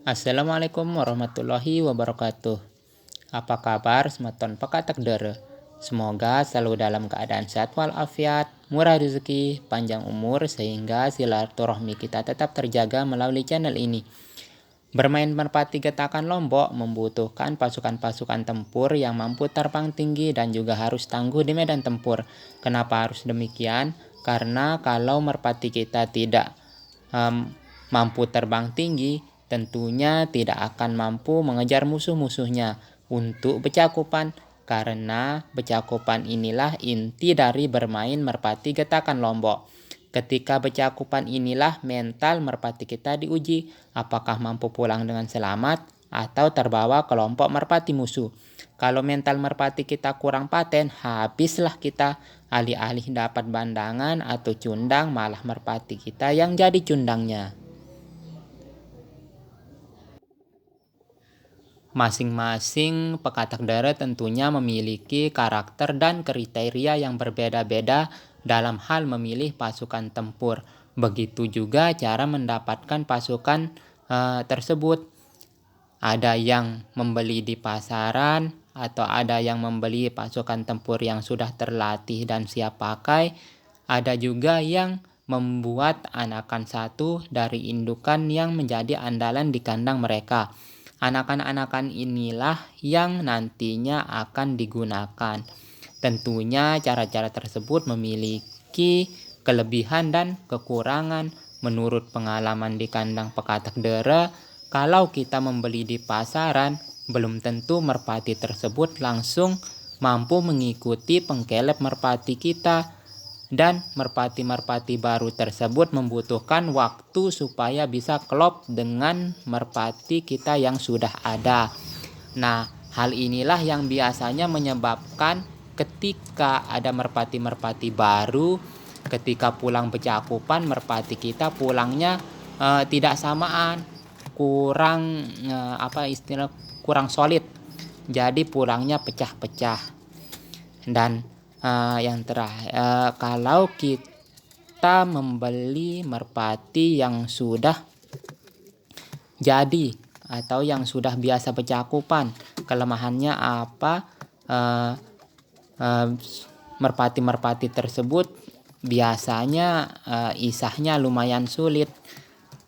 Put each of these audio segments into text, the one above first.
Assalamualaikum warahmatullahi wabarakatuh. Apa kabar semeton pekatak dere? Semoga selalu dalam keadaan sehat walafiat, murah rezeki, panjang umur sehingga silaturahmi kita tetap terjaga melalui channel ini. Bermain merpati getakan Lombok membutuhkan pasukan-pasukan tempur yang mampu terbang tinggi dan juga harus tangguh di medan tempur. Kenapa harus demikian? Karena kalau merpati kita tidak mampu terbang tinggi, tentunya tidak akan mampu mengejar musuh-musuhnya untuk becakupan, karena becakupan inilah inti dari bermain merpati getakan Lombok. Ketika becakupan inilah mental merpati kita diuji, apakah mampu pulang dengan selamat atau terbawa kelompok merpati musuh. Kalau mental merpati kita kurang paten, habislah kita. Alih-alih dapat bandangan atau cundang, malah merpati kita yang jadi cundangnya. Masing-masing pekatak dere tentunya memiliki karakter dan kriteria yang berbeda-beda dalam hal memilih pasukan tempur. Begitu juga cara mendapatkan pasukan tersebut. Ada yang membeli di pasaran atau ada yang membeli pasukan tempur yang sudah terlatih dan siap pakai. Ada juga yang membuat anakan satu dari indukan yang menjadi andalan di kandang mereka. Anakan-anakan inilah yang nantinya akan digunakan. Tentunya cara-cara tersebut memiliki kelebihan dan kekurangan. Menurut pengalaman di kandang pekatak dere, kalau kita membeli di pasaran, belum tentu merpati tersebut langsung mampu mengikuti pengkelep merpati kita, dan merpati-merpati baru tersebut membutuhkan waktu supaya bisa klop dengan merpati kita yang sudah ada. Nah, hal inilah yang biasanya menyebabkan ketika ada merpati-merpati baru, ketika pulang becakupan, merpati kita pulangnya tidak samaan, kurang solid. Jadi pulangnya pecah-pecah. Dan yang terakhir, kalau kita membeli merpati yang sudah jadi atau yang sudah biasa becakupan, kelemahannya apa? Merpati-merpati tersebut biasanya isahnya lumayan sulit,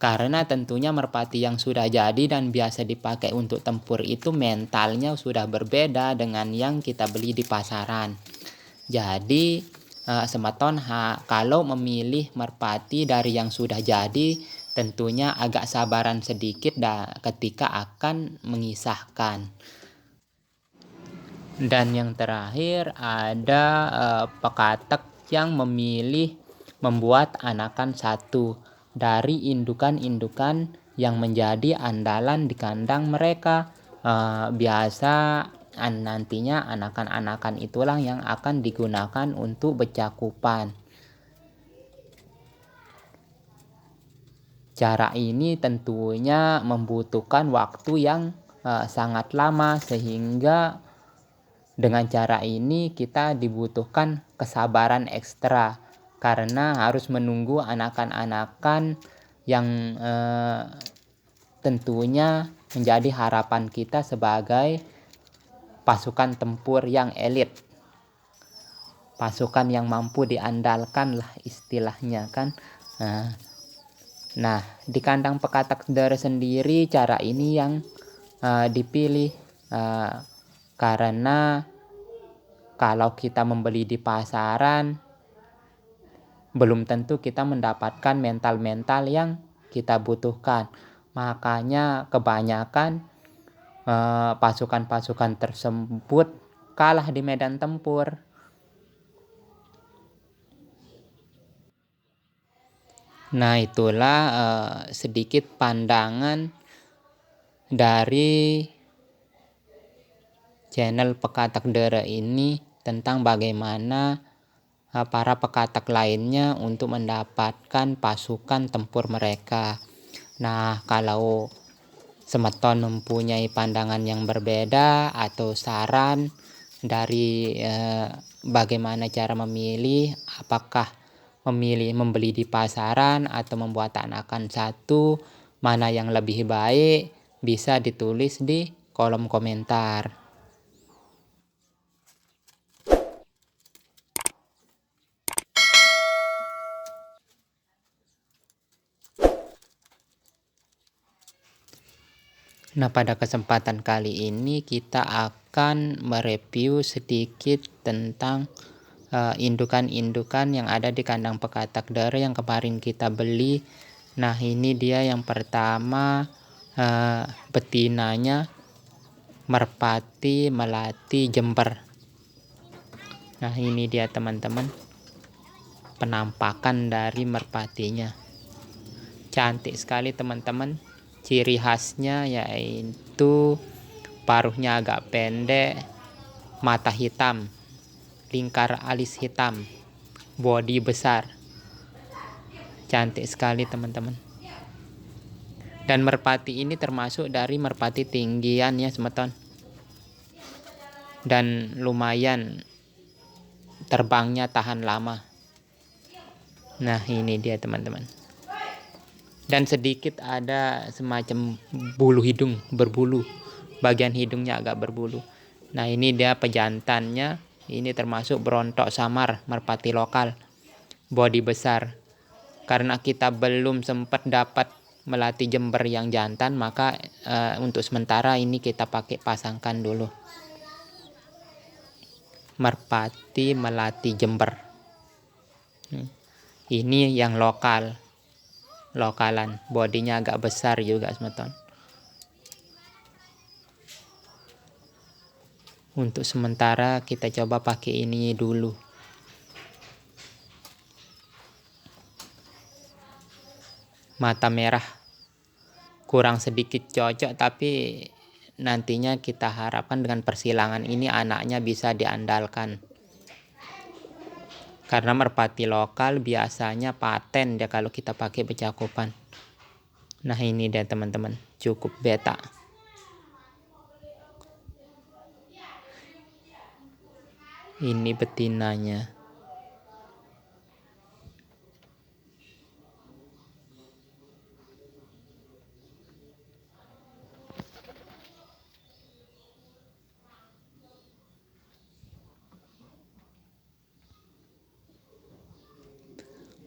karena tentunya merpati yang sudah jadi dan biasa dipakai untuk tempur itu mentalnya sudah berbeda dengan yang kita beli di pasaran. Jadi semeton kalau memilih merpati dari yang sudah jadi, tentunya agak sabaran sedikit ketika akan mengisahkan. Dan yang terakhir ada pekatak yang memilih membuat anakan satu dari indukan-indukan yang menjadi andalan di kandang mereka. Biasa nantinya anakan-anakan itulah yang akan digunakan untuk becakupan. Cara ini tentunya membutuhkan waktu yang sangat lama, sehingga dengan cara ini kita dibutuhkan kesabaran ekstra, karena harus menunggu anakan-anakan yang tentunya menjadi harapan kita sebagai pasukan tempur yang elit, pasukan yang mampu diandalkan lah istilahnya kan. Nah, di kandang pekatak dere sendiri cara ini yang dipilih, karena kalau kita membeli di pasaran, belum tentu kita mendapatkan mental-mental yang kita butuhkan. Makanya kebanyakan pasukan-pasukan tersebut kalah di medan tempur. Nah, itulah sedikit pandangan dari channel pekatak dere ini tentang bagaimana para pekatak lainnya untuk mendapatkan pasukan tempur mereka. Nah, kalau semeton mempunyai pandangan yang berbeda atau saran dari bagaimana cara memilih, apakah membeli di pasaran atau membuat anakan satu, mana yang lebih baik, bisa ditulis di kolom komentar. Nah, pada kesempatan kali ini kita akan mereview sedikit tentang indukan-indukan yang ada di kandang pekatak dara yang kemarin kita beli. Nah, ini dia yang pertama, betinanya merpati melati jember. Nah, ini dia teman-teman penampakan dari merpatinya. Cantik sekali teman-teman. Ciri khasnya yaitu paruhnya agak pendek, mata hitam, lingkar alis hitam, bodi besar. Cantik sekali teman-teman. Dan merpati ini termasuk dari merpati tinggian ya semeton. Dan lumayan terbangnya tahan lama. Nah, ini dia teman-teman. Dan sedikit ada semacam bulu hidung berbulu. Bagian hidungnya agak berbulu. Nah, ini dia pejantannya. Ini termasuk berontok samar, merpati lokal. Bodi besar. Karena kita belum sempat dapat melati jember yang jantan, maka untuk sementara ini kita pakai pasangkan dulu. Merpati melati jember. Ini yang lokalan, bodinya agak besar juga semeton. Untuk sementara kita coba pakai ini dulu. Mata merah kurang sedikit cocok, tapi nantinya kita harapkan dengan persilangan ini anaknya bisa diandalkan. Karena merpati lokal biasanya paten dia kalau kita pakai becakopan. Nah, ini dia teman-teman, cukup beta. Ini betinanya.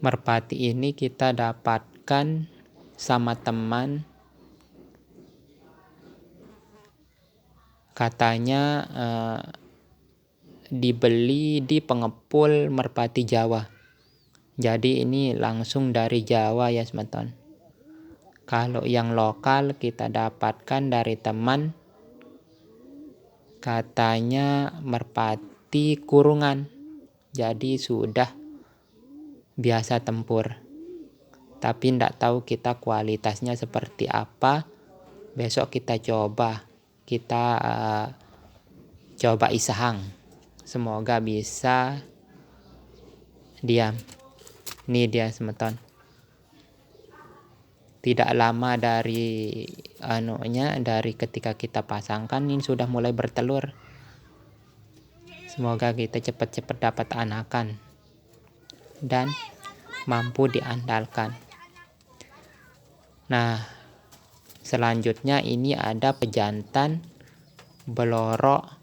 Merpati ini kita dapatkan sama teman. Katanya dibeli di pengepul merpati Jawa. Jadi ini langsung dari Jawa ya semeton. Kalau yang lokal kita dapatkan dari teman. Katanya merpati kurungan. Jadi sudah biasa tempur. Tapi tidak tahu kita kualitasnya seperti apa. Besok kita coba. Kita coba isahang. Semoga bisa diam. Ini dia semeton. Tidak lama dari dari ketika kita pasangkan ini sudah mulai bertelur. Semoga kita cepat-cepat dapat anakan dan mampu diandalkan. Nah, selanjutnya ini ada pejantan belorok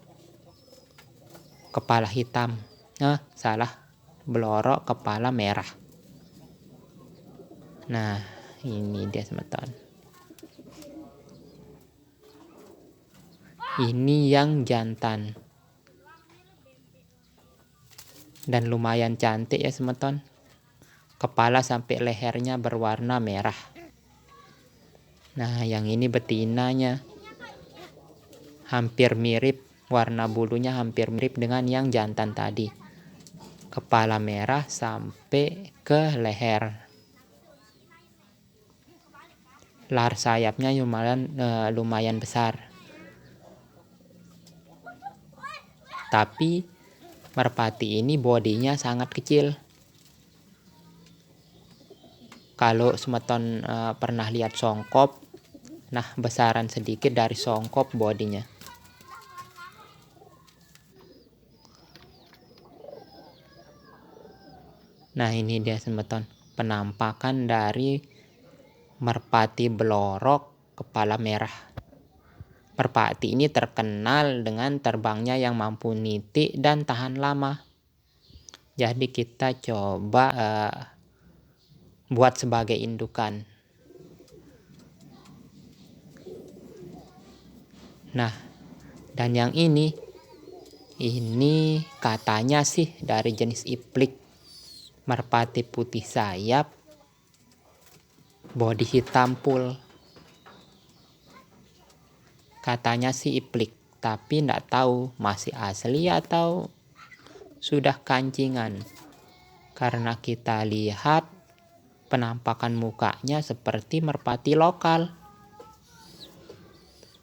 kepala hitam. Belorok kepala merah. Nah, ini dia semeton. Ini yang jantan. Dan lumayan cantik ya semeton. Kepala sampai lehernya berwarna merah. Nah, yang ini betinanya. Hampir mirip, warna bulunya hampir mirip dengan yang jantan tadi. Kepala merah sampai ke leher. Lar sayapnya lumayan besar. Tapi merpati ini bodinya sangat kecil. Kalau semeton pernah lihat songkop, nah besaran sedikit dari songkop bodinya. Nah, ini dia semeton penampakan dari merpati belorok kepala merah. Merpati ini terkenal dengan terbangnya yang mampu nitik dan tahan lama. Jadi kita coba buat sebagai indukan. Nah, dan yang ini katanya sih dari jenis iplik, merpati putih sayap, bodi hitam full. Katanya sih iplik, tapi nggak tahu masih asli atau sudah kancingan. Karena kita lihat penampakan mukanya seperti merpati lokal.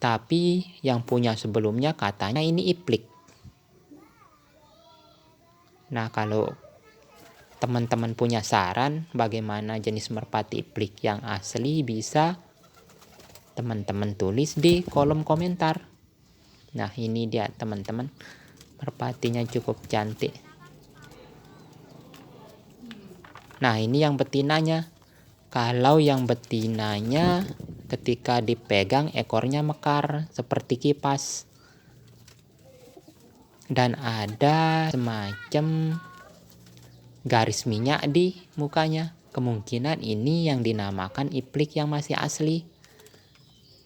Tapi yang punya sebelumnya katanya ini iplik. Nah, kalau teman-teman punya saran bagaimana jenis merpati iplik yang asli, bisa teman-teman tulis di kolom komentar. Nah, ini dia teman-teman, merpatinya cukup cantik. Nah, ini yang betinanya. Kalau yang betinanya ketika dipegang ekornya mekar seperti kipas. Dan ada semacam garis minyak di mukanya. Kemungkinan ini yang dinamakan iplik yang masih asli.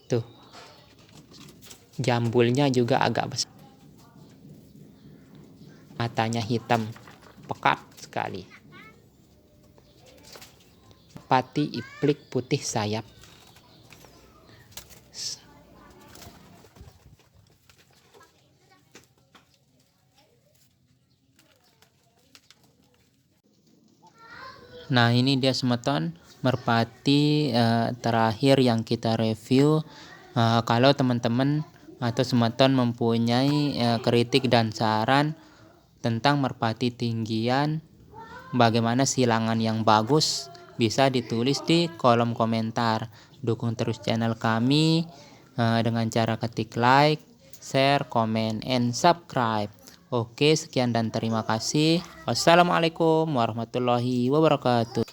Tuh, jambulnya juga agak besar. Matanya hitam, pekat sekali. Merpati iplik putih sayap. Nah, ini dia semeton merpati terakhir yang kita review. Kalau teman-teman atau semeton mempunyai kritik dan saran tentang merpati tinggian, bagaimana silangan yang bagus, bisa ditulis di kolom komentar. Dukung terus channel kami dengan cara ketik like, share, comment, and subscribe. Oke, sekian dan terima kasih. Wassalamualaikum warahmatullahi wabarakatuh.